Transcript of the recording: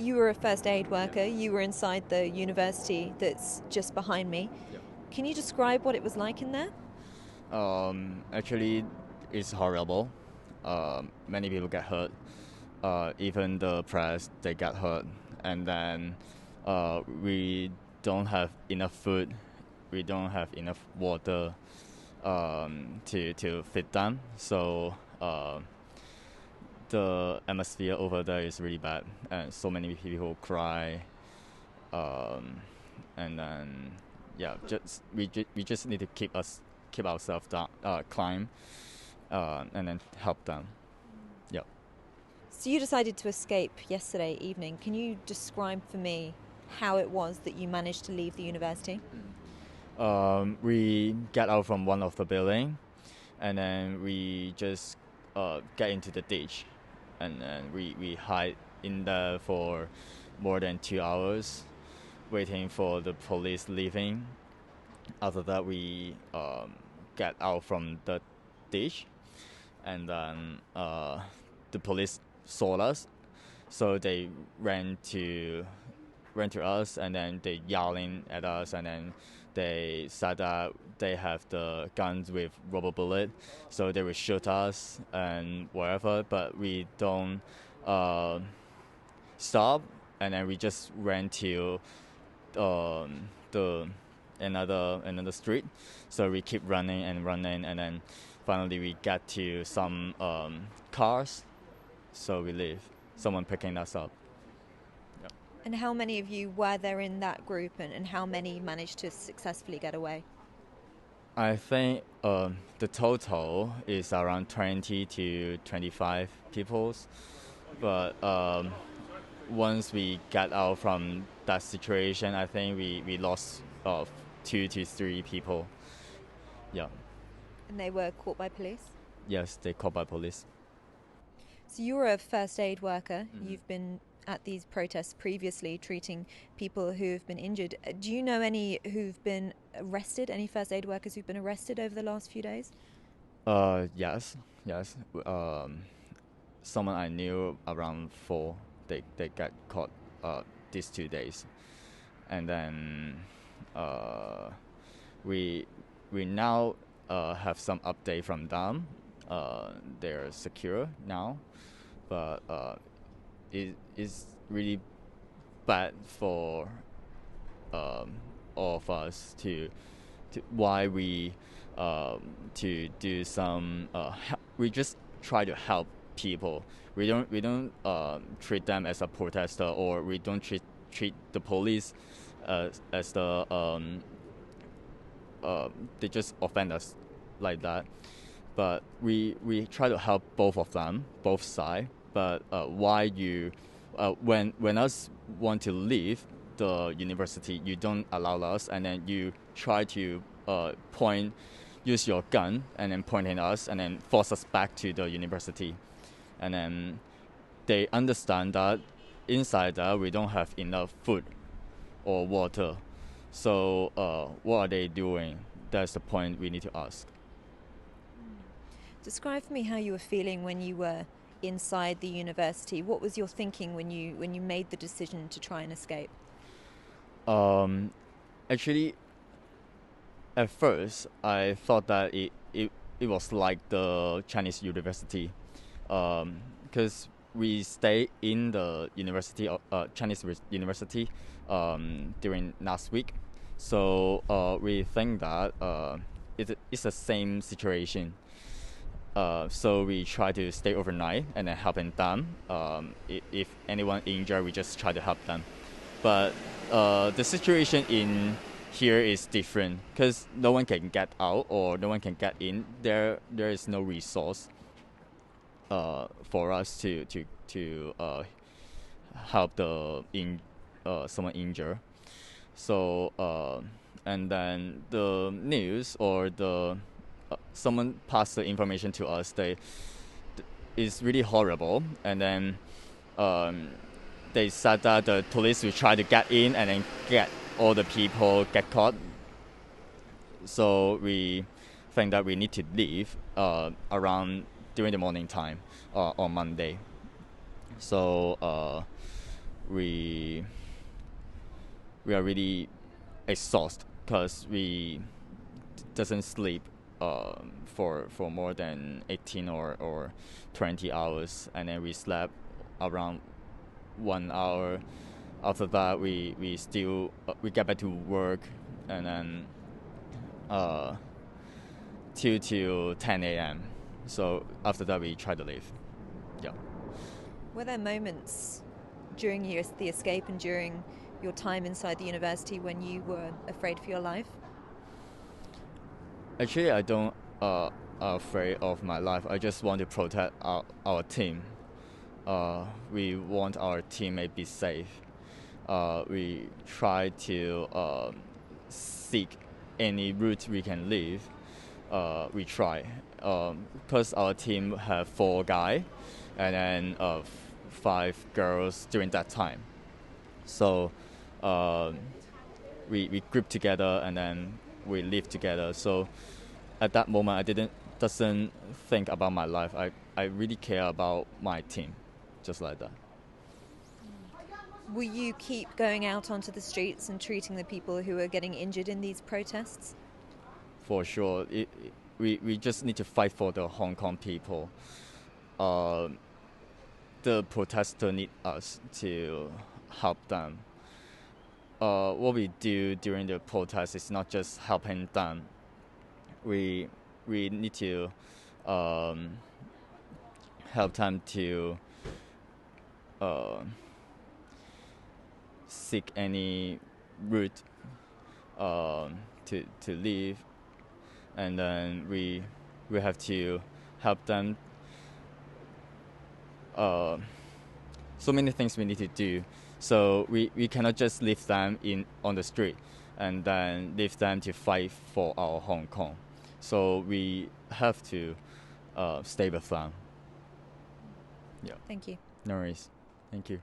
you were a first aid worker. You were inside the university that's just behind me. Yep. Can you describe what it was like in there? Actually, it's horrible. Many people get hurt. Even the press, they get hurt. And then we don't have enough food. We don't have enough water to feed them. So the atmosphere over there is really bad, and so many people cry. And then we just need to keep ourselves down, climb, and then help them. Yeah. So you decided to escape yesterday evening. Can you describe for me how it was that you managed to leave the university? We get out from one of the building, and then we just get into the ditch, and then we hide in there for more than 2 hours, waiting for the police leaving. After that, we get out from the ditch, and then the police saw us, so they ran to us, and then they yelling at us, and then they said that they have the guns with rubber bullet, so they will shoot us and whatever. But we don't stop, and then we just ran to the another street. So we keep running, and then finally we get to some cars. So we leave. Someone picking us up. And how many of you were there in that group, and how many managed to successfully get away? I think the total is around 20 to 25 people. But once we get out from that situation, I think we lost 2 to 3 people. Yeah. And they were caught by police? Yes, they caught by police. So you were a first aid worker. Mm-hmm. You've been at these protests previously treating people who've been injured. Do you know any who've been arrested, any first aid workers who've been arrested over the last few days? Yes. Someone I knew, around 4, they got caught these 2 days. And then we now have some update from them. They're secure now, but it is really bad for all of us to why we to do some we just try to help people. We don't treat them as a protester, or we don't treat the police as the they just offend us like that. But we try to help both of them, both sides. But why you when us want to leave the university, you don't allow us, and then you try to use your gun and then point at us, and then force us back to the university. And then they understand that inside that we don't have enough food or water. So what are they doing? That's the point we need to ask. Describe for me how you were feeling when you were inside the university. What was your thinking when you made the decision to try and escape? Actually, at first I thought that it was like the Chinese university, because we stay in the university, Chinese university, during last week. So we think that it's the same situation. So we try to stay overnight and then helping them. If anyone injured, we just try to help them. But the situation in here is different, because no one can get out or no one can get in. There is no resource for us to help someone injured. So and then the news or the someone passed the information to us. It's really horrible, and then they said that the police will try to get in and then get all the people get caught. So we think that we need to leave around during the morning time on Monday. So we are really exhausted because we doesn't sleep for more than 18 or 20 hours, and then we slept around 1 hour. After that, we still we get back to work, and then 2 to 10 a.m. So after that, we try to leave. Yeah. Were there moments during the escape and during your time inside the university when you were afraid for your life? Actually, I don't afraid of my life. I just want to protect our team. We want our teammate be safe. We try to seek any route we can leave. We try because our team have 4 guys and then 5 girls during that time. So we group together and then we live together. So at that moment, I doesn't think about my life. I really care about my team, just like that. Will you keep going out onto the streets and treating the people who are getting injured in these protests? For sure, we just need to fight for the Hong Kong people. The protesters need us to help them. What we do during the protest is not just helping them. We need to help them to seek any route to leave, and then we have to help them. So many things we need to do. So we cannot just leave them on the street and then leave them to fight for our Hong Kong. So we have to stay with them. Yeah. Thank you. No worries. Thank you.